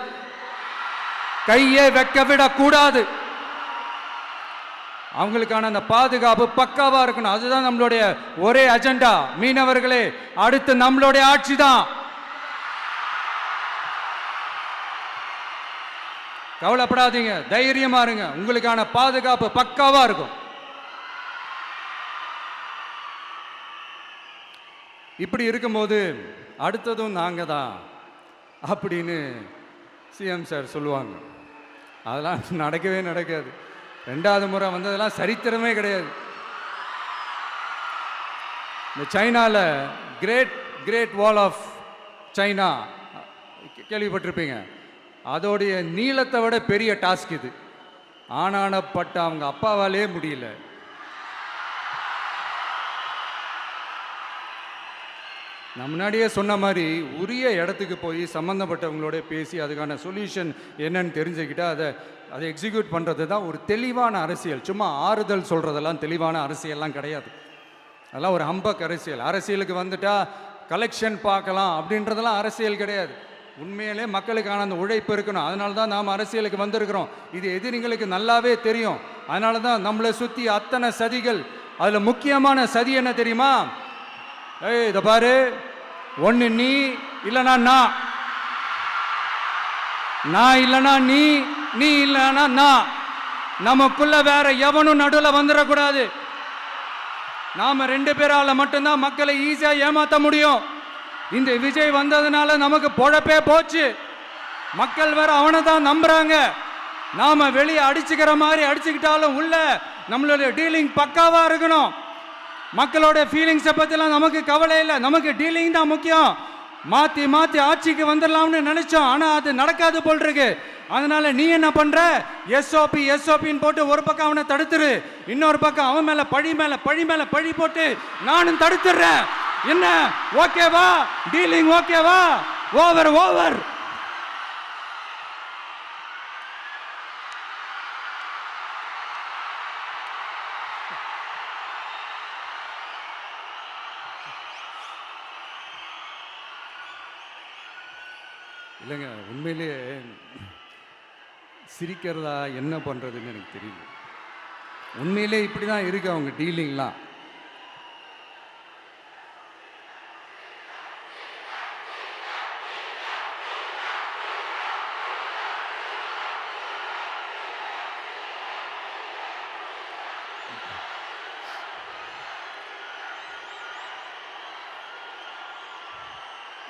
கையே வைக்க விடக்கூடாது. அவங்களுக்கான அந்த பாதுகாப்பு பக்காவா இருக்கணும். அதுதான் நம்மளுடைய ஒரே அஜெண்டா. மீனவர்களே, அடுத்து நம்மளுடைய ஆட்சி தான். கவலைப்படாதீங்க, தைரியமா இருங்க, உங்களுக்கான பாதுகாப்பு பக்காவா இருக்கும். இப்படி இருக்கும்போது அடுத்ததும் நாங்க தான் அப்படின்னு சிஎம் சார் சொல்லுவாங்க. அதெல்லாம் நடக்காது. 2வது முறை வந்ததெல்லாம் சரித்திரமே கிடையாது. இந்த சைனால கிரேட் வால் ஆஃப் சைனா கேள்விப்பட்டிருப்பீங்க. அதோடைய நீளத்தை விட பெரிய டாஸ்க் இது. ஆனானப்பட்ட அவங்க அப்பாவாலே முடியல. நான் முன்னாடியே சொன்ன மாதிரி உரிய இடத்துக்கு போய் சம்மந்தப்பட்டவங்களோட பேசி அதுக்கான சொல்யூஷன் என்னன்னு தெரிஞ்சுக்கிட்டா அதை எக்ஸிக்யூட் பண்ணுறது தான் ஒரு தெளிவான அரசியல். சும்மா ஆறுதல் சொல்கிறதெல்லாம் தெளிவான அரசியல்லாம் கிடையாது. அதெல்லாம் ஒரு ஹம்பக் அரசியல். அரசியலுக்கு வந்துட்டா கலெக்ஷன் பார்க்கலாம் அப்படின்றதெல்லாம் அரசியல் கிடையாது. உண்மையிலே மக்களுக்கான அந்த உழைப்பு இருக்கணும். அதனால தான் நாம் அரசியலுக்கு வந்திருக்கிறோம். இது எதிரிங்களுக்கு நல்லாவே தெரியும். அதனால தான் நம்மளை சுற்றி அத்தனை சதிகள். அதில் முக்கியமான சதி என்ன தெரியுமா? இதை பாரு, ஒன்று நீ இல்லனா நான், நான் இல்லனா நீ, நீ இல்லனா நான். நமக்குள்ள வேற எவனும் நடுவுல வந்துடக்கூடாது. நாம 2 பேரால மட்டும்தான் மக்களை ஈஸியா ஏமாத்த முடியும். இந்த விஜய் வந்ததுனால நமக்கு பொழப்பே போச்சு. மக்கள் வேற அவனை தான் நம்புறாங்க. நாம வெளியே அடிச்சுக்கிற மாதிரி அடிச்சுக்கிட்டாலும் உள்ள நம்மளுடைய டீலிங் பக்காவா இருக்கணும். மக்களோட ஃபீலிங்ஸை பத்திலாம் நமக்கு கவலை இல்லை, நமக்கு டீலிங் தான் முக்கியம். மாத்தி மாத்தி ஆட்சிக்கு வந்துடலாம்னு நினைச்சோம், ஆனா அது நடக்காது போல் இருக்கு. அதனால நீ என்ன பண்ற, எஸ்ஓபி எஸ்ஓபின்னு போட்டு ஒரு பக்கம் அவனை தடுத்துரு, இன்னொரு பக்கம் அவன் மேல பழி மேல பழி போட்டு நானும் தடுத்துடுறேன். என்ன ஓகேவா? டீலிங் ஓகேவா? Over over. இல்லைங்க, உண்மையிலேயே சிரிக்கிறதா என்ன பண்ணுறதுன்னு எனக்கு தெரியல. உண்மையிலே இப்படி தான் இருக்கு அவங்க டீலிங்லாம்.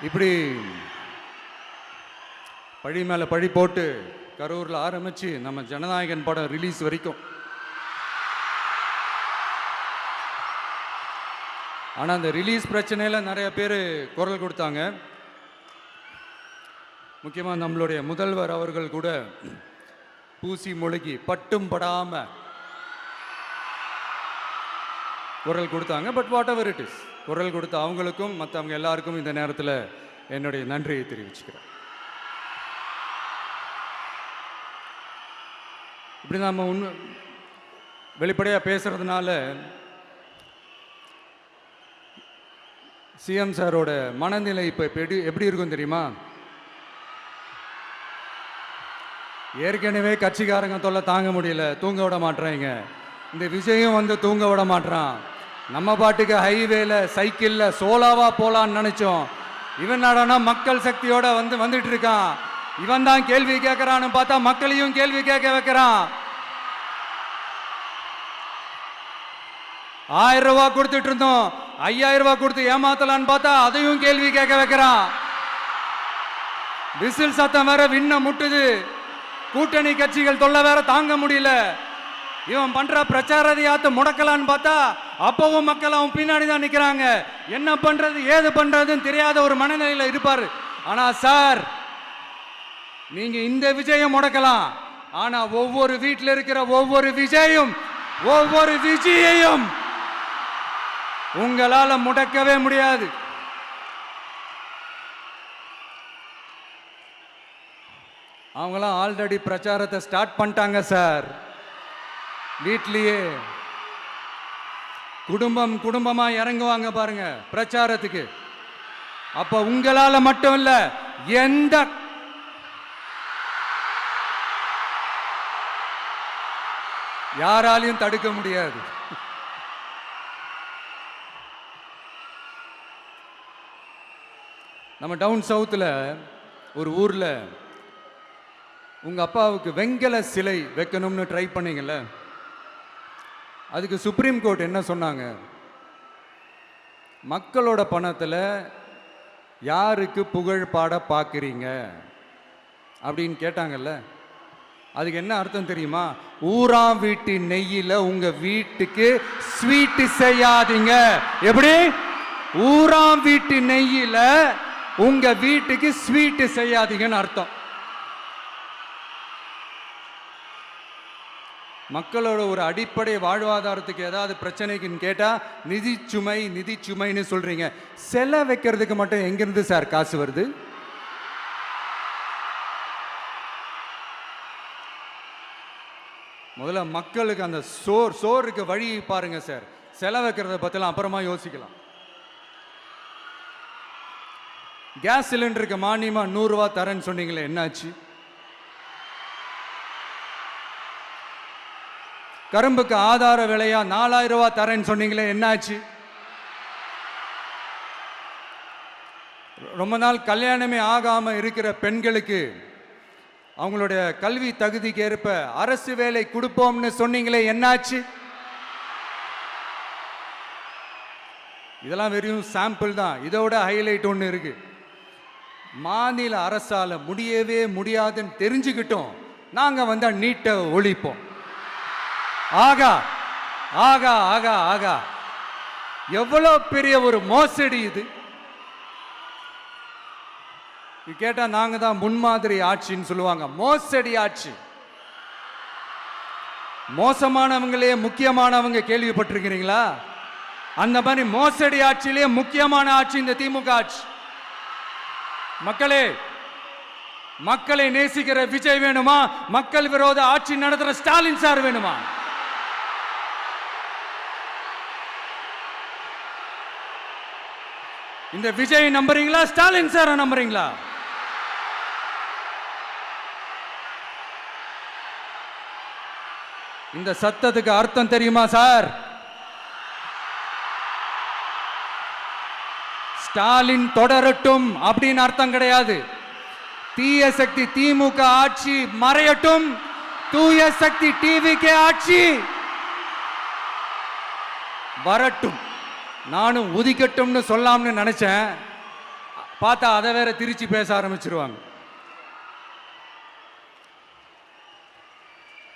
இப்படி பழி மேலே பழி போட்டு கரூரில் ஆரம்பித்து நம்ம ஜனநாயகன் படம் ரிலீஸ் வரைக்கும். ஆனால் அந்த ரிலீஸ் பிரச்சனையில் நிறைய பேர் குரல் கொடுத்தாங்க. முக்கியமாக நம்மளுடைய முதல்வர் அவர்கள் கூட பூசி முழுகி பட்டும் படாமல் குரல் கொடுத்தாங்க. But what ever it is, குரல் கொடுத்த அவங்களுக்கும் மற்றவங்க எல்லாருக்கும் இந்த நேரத்தில் என்னுடைய நன்றியை தெரிவிச்சுக்கிறேன். இப்படி நம்ம வெளிப்படையாக பேசுறதுனால சிஎம் சாரோட மனநிலை இப்போ எப்படி இருக்கும் தெரியுமா? ஏற்கனவே கட்சிக்காரங்க தொல்லை தாங்க முடியல, தூங்க விட மாட்டேறாங்க. இந்த விஜயும் வந்து தூங்க விட மாட்டான். நம்ம பாட்டுக்கு ஹைவேல சைக்கிள்ல சோலாவா போலான்னு நினைச்சோம். இவன் நாடானா மக்கள் சக்தியோட வந்துட்டு இருக்கான். இவன் தான் கேள்வி கேட்கறான்னு பார்த்தா மக்களையும் கேள்வி கேட்க வைக்கிறான். 1000 ரூபாய் கொடுத்துட்டு இருந்தோம், 5000 ரூபாய் கொடுத்து ஏமாத்தலான்னு பார்த்தா அதையும் கேள்வி கேட்க வைக்கிறான். விசில் சத்தம் வேற விண்ண முட்டுது. கூட்டணி கட்சிகள் தொல்லை வேற தாங்க முடியல. இவன் பண்ற பிரச்சாரத்தையாத்த முடக்கலான்னு பார்த்தா அப்பவும் மக்கள் அவன் பின்னாடி தான் நிக்கிறாங்க. என்ன பண்றது ஏது பண்றதுன்னு தெரியாத ஒரு மனநிலையில இருப்பாரு. ஆனா சார், நீங்க இந்த விஜயம் முடக்கலாம், ஆனா ஒவ்வொரு வீட்டில் இருக்கிற ஒவ்வொரு விஜயையும் உங்களால முடக்கவே முடியாது. அவங்களாம் ஆல்ரெடி பிரச்சாரத்தை ஸ்டார்ட் பண்ணிட்டாங்க சார். வீட்லயே குடும்பமா இறங்குவாங்க பாருங்க பிரச்சாரத்துக்கு. அப்ப உங்களால மட்டும் இல்ல, எந்த யாராலையும் தடுக்க முடியாது. நம்ம டவுன் சவுத்தில் ஒரு ஊரில் உங்கள் அப்பாவுக்கு வெங்கல சிலை வைக்கணும்னு ட்ரை பண்ணீங்கல்ல, அதுக்கு சுப்ரீம் கோர்ட் என்ன சொன்னாங்க? மக்களோட பணத்தில் யாருக்கு புகழ் பாட பார்க்குறீங்க அப்படின்னு கேட்டாங்கல்ல. அதுக்கு என்ன அர்த்தம் தெரியுமா? ஊராம் வீட்டு நெய்யில உங்க வீட்டுக்கு ஸ்வீட் செய்யாதீங்க. எப்படி? ஊராம் வீட்டு நெய்யில உங்க வீட்டுக்கு ஸ்வீட் செய்யாதீங்கன்னு அர்த்தம். மக்களோட ஒரு அடிப்படை வாழ்வாதாரத்துக்கு ஏதாவது பிரச்சனைக்குன்னு கேட்டா நிதி சுமைன்னு சொல்றீங்க. செலை வைக்கிறதுக்கு மட்டும் எங்கிருந்து சார் காசு வருது? முதல்ல மக்களுக்கு அந்த சோறுக்கு வழி பாருங்க சார். செலவு வைக்கிறத பத்திலாம் அப்புறமா யோசிக்கலாம். கேஸ் சிலிண்டருக்கு மானியமா 100 ரூபாய் தரேன்னு சொன்னீங்களே, என்னாச்சு? கரும்புக்கு ஆதார விலையா 4000 ரூபாய் தரேன்னு சொன்னீங்களே, என்னாச்சு? ரொம்ப நாள் கல்யாணமே ஆகாம இருக்கிற பெண்களுக்கு அவங்களுடைய கல்வி தகுதிக்கு ஏற்ப அரசு வேலை கொடுப்போம்னு சொன்னீங்களே, என்னாச்சு? இதெல்லாம் வெறும் சாம்பிள் தான். இதோட ஹைலைட் ஒன்று இருக்கு. மாநில அரசால முடியவே முடியாதுன்னு தெரிஞ்சுக்கிட்டோம், நாங்க வந்தா நீட்டை ஒழிப்போம். ஆகா ஆகா ஆகா ஆகா, எவ்வளோ பெரிய ஒரு மோசடி இது! கேட்டா நாங்க தான் முன்மாதிரி ஆட்சின்னு சொல்லுவாங்க. மோசடி ஆட்சி. மோசமானவங்களே முக்கியமானவங்க கேள்விப்பட்டிருக்கிறீங்களா? அந்த மாதிரி மோசடி ஆட்சியிலே முக்கியமான ஆட்சி இந்த திமுக ஆட்சி. மக்களே, மக்களை நேசிக்கிற விஜய் வேணுமா? மக்கள் விரோத ஆட்சி நடத்துற ஸ்டாலின் சார் வேணுமா? இந்த விஜய் நம்புறீங்களா, ஸ்டாலின் சார் நம்புறீங்களா? இந்த சத்தத்துக்கு அர்த்தம் தெரியுமா சார்? ஸ்டாலின் தொடரட்டும் அப்படின்னு அர்த்தம் கிடையாது. தீய சக்தி திமுக ஆட்சி மறையட்டும், தூய சக்தி டிவிகே ஆட்சி வரட்டும். நானும் உதிக்கட்டும்னு சொல்லாம்னு நினைச்சேன், பார்த்தா அதை வேற திருச்சி பேச ஆரம்பிச்சிருவாங்க.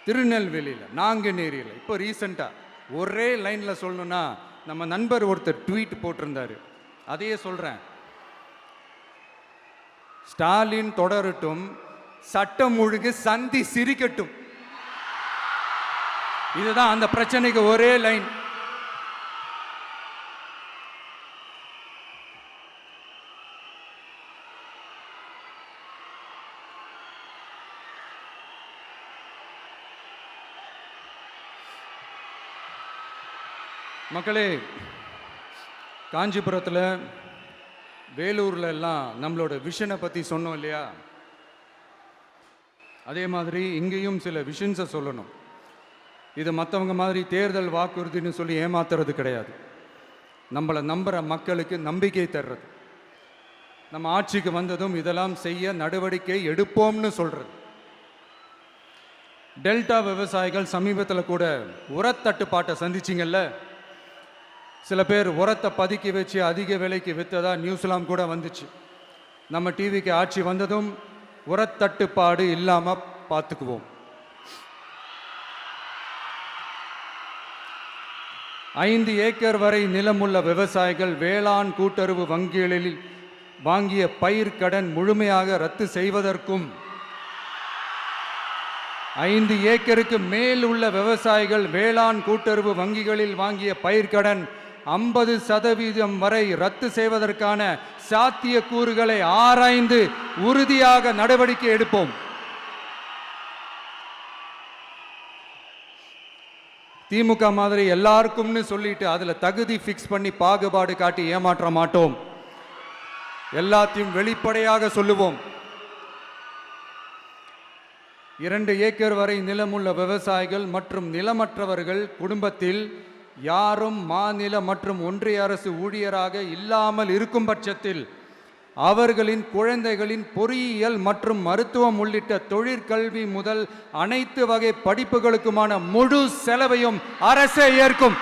திருநெல்வேலியில், நாங்குநேரியில் இப்போ ரீசெண்டாக ஒரே லைனில் சொல்லணும்னா, நம்ம நண்பர் ஒருத்தர் ட்வீட் போட்டிருந்தாரு, அதையே சொல்கிறேன். ஸ்டாலின் தொடரட்டும், சட்டம் ஒழுங்கு சந்தி சிரிக்கட்டும். இதுதான் அந்த பிரச்சனைக்கு ஒரே லைன். மக்களே, காஞ்சிபுரத்தில், வேலூரில் எல்லாம் நம்மளோட விஷனை பற்றி சொன்னோம் இல்லையா? அதே மாதிரி இங்கேயும் சில விஷன்ஸை சொல்லணும். இது மற்றவங்க மாதிரி தேர்தல் வாக்குறுதின்னு சொல்லி ஏமாத்துறது கிடையாது. நம்மளை நம்புகிற மக்களுக்கு நம்பிக்கை தர்றது. நம்ம ஆட்சிக்கு வந்ததும் இதெல்லாம் செய்ய நடவடிக்கை எடுப்போம்னு சொல்கிறது. டெல்டா விவசாயிகள் சமீபத்தில் கூட உரத்தட்டுப்பாட்டை சந்திச்சிங்கல்ல. சில பேர் உரத்தை பதுக்கி வச்சு அதிக விலைக்கு விற்றதா நியூஸ்லாம் கூட வந்துச்சு. நம்ம டிவிக்கு ஆட்சி வந்ததும் உரத்தட்டுப்பாடு இல்லாமல் பார்த்துக்குவோம். 5 ஏக்கர் வரை நிலமுள்ள விவசாயிகள் வேளாண் கூட்டுறவு வங்கிகளில் வாங்கிய பயிர் கடன் முழுமையாக ரத்து செய்வதற்கும், 5 ஏக்கருக்கு மேல் உள்ள விவசாயிகள் வேளாண் கூட்டுறவு வங்கிகளில் வாங்கிய பயிர்க்கடன் 50% வரை ரத்து செய்வதற்கான சாத்திய கூறுகளை ஆராய்ந்து உறுதியாக நடவடிக்கை எடுப்போம். திமுக மாதிரி எல்லாருக்கும்னு சொல்லிட்டு அதுல தகுதி ஃபிக்ஸ் பண்ணி பாகுபாடு காட்டி ஏமாற்ற மாட்டோம். எல்லாத்தையும் வெளிப்படையாக சொல்லுவோம். 2 ஏக்கர் வரை நிலமுள்ள விவசாயிகள் மற்றும் நிலமற்றவர்கள் குடும்பத்தில் யாரும் மாநில மற்றும் ஒன்றிய அரசு ஊழியராக இல்லாமல் இருக்கும் பட்சத்தில் அவர்களின் குழந்தைகளின் பொறியியல் மற்றும் மருத்துவம் உள்ளிட்ட தொழிற்கல்வி முதல் அனைத்து வகை படிப்புகளுக்குமான முழு செலவையும் அரசே ஏற்கும்.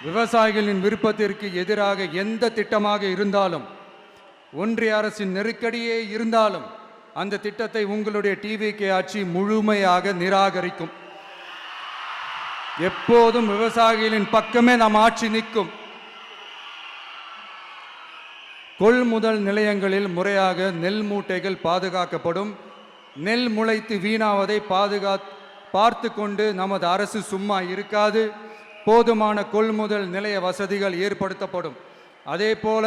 விவசாயிகளின் விருப்பத்திற்கு எதிராக எந்த திட்டமாக இருந்தாலும், ஒன்றிய அரசின் நெருக்கடியே இருந்தாலும், அந்த திட்டத்தை உங்களுடைய டிவிகே ஆட்சி முழுமையாக நிராகரிக்கும். எப்போதும் விவசாயிகளின் பக்கமே நம் ஆட்சி நிற்கும். கொள்முதல் நிலையங்களில் முறையாக நெல் மூட்டைகள் பாதுகாக்கப்படும். நெல் முளைத்து வீணாவதை பார்த்து கொண்டு நமது அரசு சும்மா இருக்காது. போதுமான கொள்முதல் நிலைய வசதிகள் ஏற்படுத்தப்படும். அதே போல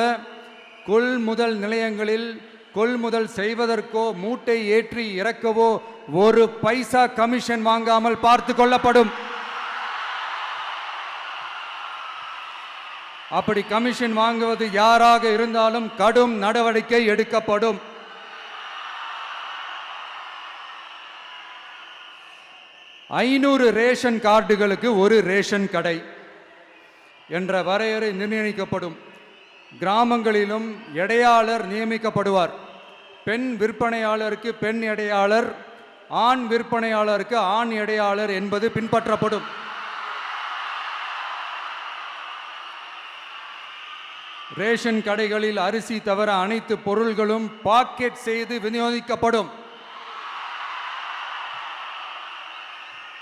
கொள்முதல் நிலையங்களில் கொள்முதல் செய்வதற்கோ மூட்டை ஏற்றி இறக்கவோ 1 பைசா கமிஷன் வாங்காமல் பார்த்து கொள்ளப்படும். அப்படி கமிஷன் வாங்குவது யாராக இருந்தாலும் கடும் நடவடிக்கை எடுக்கப்படும். 500 ரேஷன் கார்டுகளுக்கு ஒரு ரேஷன் கடை என்ற வரையறை நிர்ணயிக்கப்படும். கிராமங்களிலும் எடையாளர் நியமிக்கப்படுவார். பெண் விற்பனையாளருக்கு பெண் எடையாளர், ஆண் விற்பனையாளருக்கு ஆண் எடையாளர் என்பது பின்பற்றப்படும். ரேஷன் கடைகளில் அரிசி தவிர அனைத்து பொருள்களும் பாக்கெட் செய்து விநியோகிக்கப்படும்.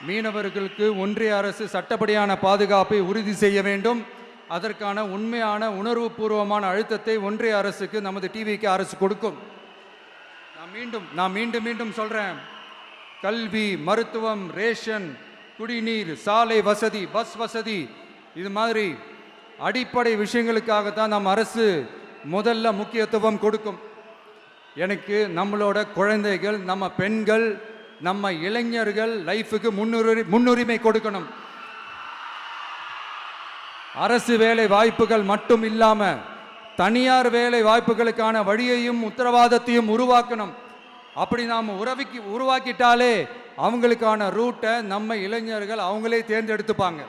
மீனவர்களுக்கு ஒன்றிய அரசு சட்டப்படியான பாதுகாப்பை உறுதி செய்ய வேண்டும். அதற்கான உண்மையான உணர்வுபூர்வமான அழுத்தத்தை ஒன்றிய அரசுக்கு நமது டிவிக்கு அரசு கொடுக்கும். நான் மீண்டும் சொல்றேன், கல்வி, மருத்துவம், ரேஷன், குடிநீர், சாலை வசதி, பஸ் வசதி, இது மாதிரி அடிப்படை விஷயங்களுக்காகத்தான் நம்ம அரசு முதல்ல முக்கியத்துவம் கொடுக்கும். எனக்கு நம்மளோட குழந்தைகள், நம்ம பெண்கள், நம்ம இளைஞர்கள் லைஃபுக்கு முன்னுரிமை கொடுக்கணும். அரசு வேலை வாய்ப்புகள் மட்டும் இல்லாம தனியார் வேலை வாய்ப்புகளுக்கான வழியையும் உத்தரவாதத்தையும் உருவாக்கணும். அப்படி நாம் உருவாக்கிட்டாலே அவங்களுக்கான ரூட்டை நம்ம இளைஞர்கள் அவங்களே தேர்ந்தெடுத்துப்பாங்க.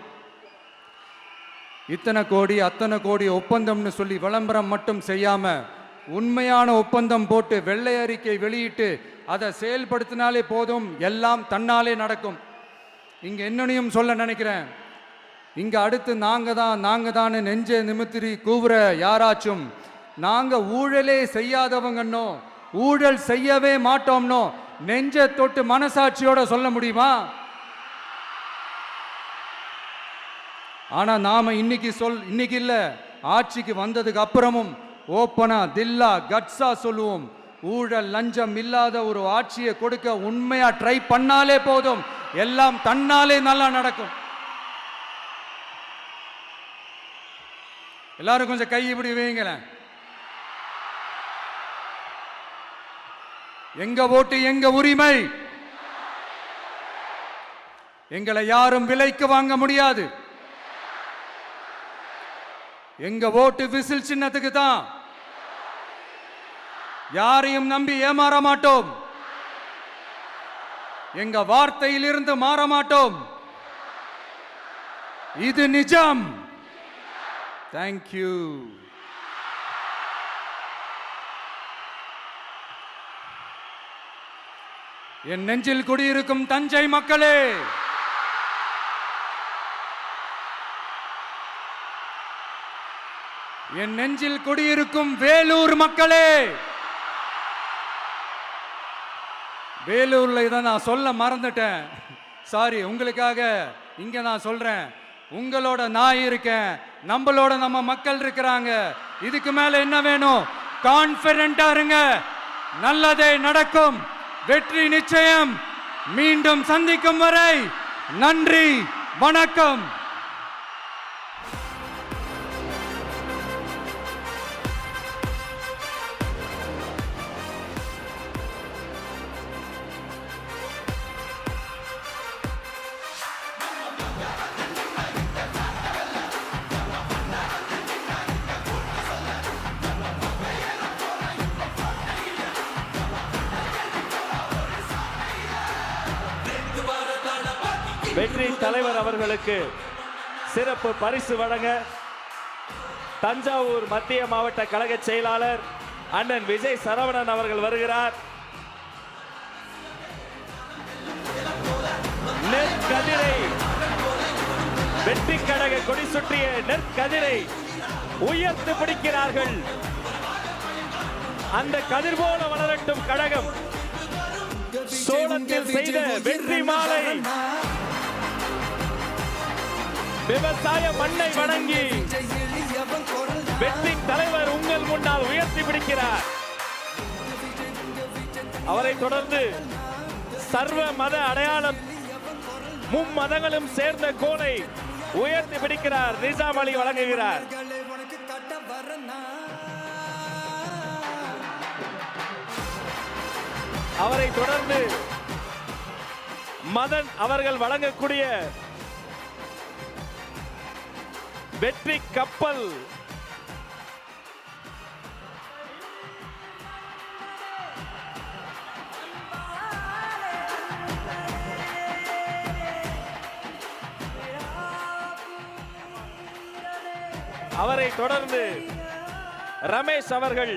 இத்தனை கோடி அத்தனை கோடி ஒப்பந்தம்னு சொல்லி விளம்பரம் மட்டும் செய்யாம உண்மையான ஒப்பந்தம் போட்டு வெள்ளை அறிக்கை வெளியிட்டு அதை செயல்படுத்தினாலே போதும், எல்லாம் தன்னாலே நடக்கும். இங்க என்னனையும் சொல்ல நினைக்கிறேன், இங்க அடுத்து நாங்க தான் நெஞ்சை நிமித்திரி கூவுற யாராச்சும் நாங்க ஊழலே செய்யாதவங்கன்னோ ஊழல் செய்யவே மாட்டோம்னோ நெஞ்சை தொட்டு மனசாட்சியோட சொல்ல முடியுமா? ஆனா நாம இன்னைக்கு இல்ல, ஆட்சிக்கு வந்ததுக்கு அப்புறமும் ஓப்பனா தில்லா கட்ஸா சொல்லுவோம், ஊழல் லஞ்சம் இல்லாத ஒரு ஆட்சியை கொடுக்க உண்மையா ட்ரை பண்ணாலே போதும், எல்லாம் தன்னாலே நல்லா நடக்கும். எல்லாரும் கொஞ்சம் கை இப்படி வைங்களேன். எங்க ஓட்டு எங்க உரிமை, எங்களை யாரும் விலைக்கு வாங்க முடியாது. எங்க ஓட்டு விசில் சின்னத்துக்கு தான். யாரையும் நம்பி ஏமாற மாட்டோம். எங்க வார்த்தையிலிருந்து மாற மாட்டோம். இது நிஜம். தேங்க்யூ. என் நெஞ்சில் குடியிருக்கும் தஞ்சை மக்களே, என் நெஞ்சில் குடியிருக்கும் வேலூர் மக்களே, வேலூர்ல இதை நான் சொல்ல மறந்துட்டேன், சாரி. உங்களுக்காக இங்க நான் சொல்றேன், உங்களோட நான் இருக்கேன், நம்மளோட நம்ம மக்கள் இருக்கிறாங்க. இதுக்கு மேல என்ன வேணும்? கான்பிடென்ட்டா இருங்க, நல்லதே நடக்கும், வெற்றி நிச்சயம். மீண்டும் சந்திக்கும் வரை நன்றி, வணக்கம். வெற்றி தலைவர் அவர்களுக்கு சிறப்பு பரிசு வழங்க தஞ்சாவூர் மத்திய மாவட்ட கழக செயலாளர் அண்ணன் விஜய் சரவணன் அவர்கள் வருகிறார். நெற்கதிரை, வெற்றி கழக கொடி சுற்றிய நெற்கதிரை உயர்த்து பிடிக்கிறார்கள். அந்த கதிர் போல வளரட்டும் கழகம். சோளத்தில் செய்த வெற்றி மாலை விவசாய மண்ணை வணங்கி வெற்றி தலைவர் உங்கள் முன்னால் உயர்த்தி பிடிக்கிறார். அவரை தொடர்ந்து சர்வ மத அடையாளம் மும்மதங்களும் சேர்ந்த கோலை உயர்த்தி பிடிக்கிறார். நிசாம் அலி வழங்குகிறார். அவரை தொடர்ந்து மதன் அவர்கள் வழங்கக்கூடிய வெற்றி கப்பல் அவரை தொடர்ந்து ரமேஷ் அவர்கள்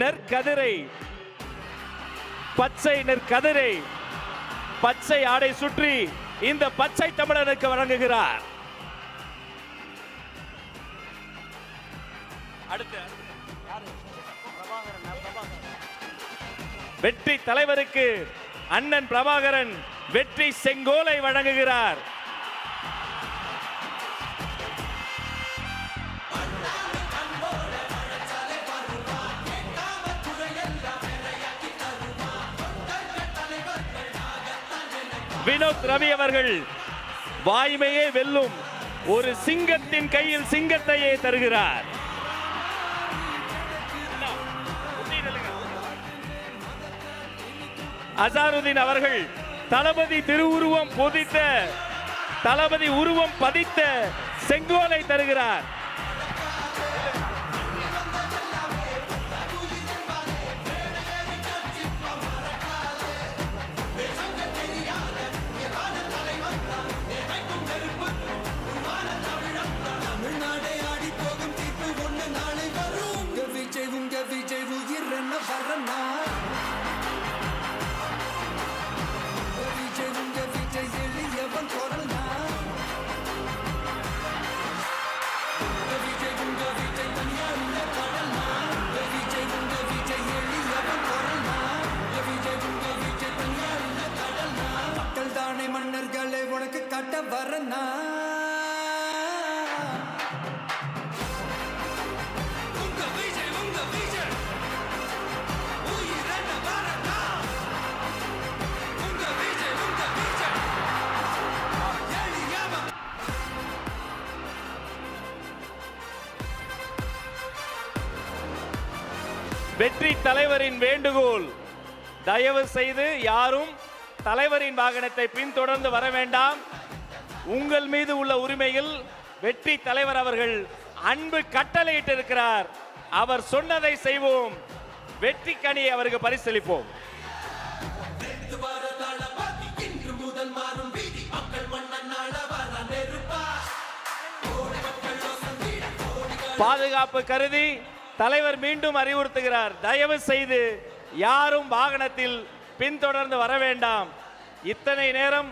நெற்கதிரை, பச்சை நெற்கதிரை பச்சை ஆடை சுற்றி இந்த பச்சை தமிழனுக்கு வழங்குகிறார். அடுத்து வெற்றி தலைவருக்கு அண்ணன் பிரபாகரன் வெற்றி செங்கோலை வழங்குகிறார். வினோத் ரவி அவர்கள் வாய்மையே வெல்லும் ஒரு சிங்கத்தின் கையில் சிங்கத்தையே தருகிறார். அசாருதீன் அவர்கள் தளபதி திருவுருவம் பொதித்த, தளபதி உருவம் பதித்த செங்கோலை தருகிறார். மன்னர்களை உனக்கு கட்ட வரனா வெற்றி தலைவரின் வேண்டுகோள், தயவு செய்து யாரும் தலைவரின் வாகனத்தை பின்தொடர்ந்து வர வேண்டாம். உங்கள் மீது உள்ள உரிமையில் வெற்றி தலைவர் அவர்கள் அன்பு கட்டளையிட்டு இருக்கிறார். அவர் சொன்னதை செய்வோம். வெற்றி கனியை அவருக்கு பரிசளிப்போம். பாதுகாப்பு கருதி தலைவர் மீண்டும் அறிவுறுத்துகிறார், தயவு செய்து யாரும் வாகனத்தில் பின்தொடர்ந்து வர வேண்டாம். இத்தனை நேரம்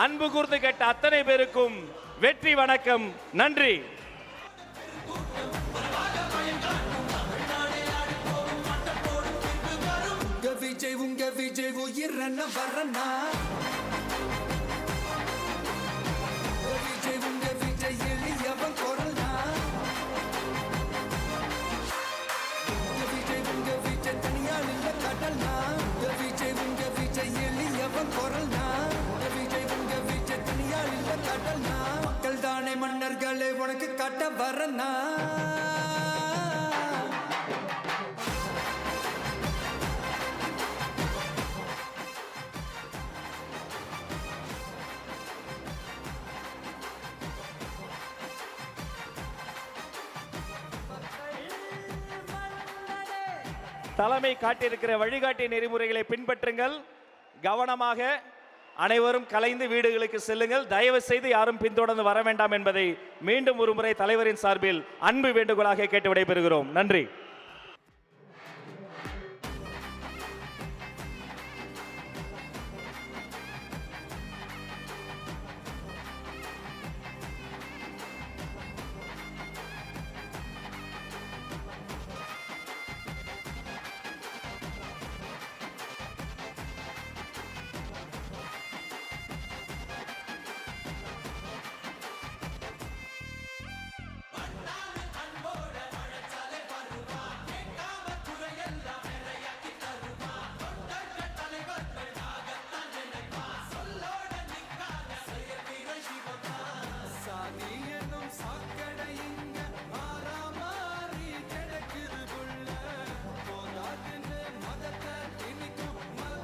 அன்பு கூர்ந்து கேட்ட அத்தனை பேருக்கும் வெற்றி வணக்கம், நன்றி. உங்க விஜய் உயிர் வரனா விஜய் உங்க விஜய் எளியவன் குரல்னா விஜய் உங்க விஜய் தனியால் இல்ல கடல்னா விஜய் உங்க விஜய் எளியவன் குரல்னா விஜய் உங்க விஜய் தனியால் இல்ல கடல்னா மக்கள் தானே மன்னர்களை உனக்கு கட்ட வரனா தலைமை காட்டியிருக்கிற வழிகாட்டி நெறிமுறைகளை பின்பற்றுங்கள். கவனமாக அனைவரும் கலைந்து வீடுகளுக்கு செல்லுங்கள். தயவு செய்து யாரும் பின்தொடர்ந்து வர வேண்டாம் என்பதை மீண்டும் ஒரு முறை தலைவரின் சார்பில் அன்பு வேண்டுகோளாக கேட்டு விடைபெறுகிறோம். நன்றி.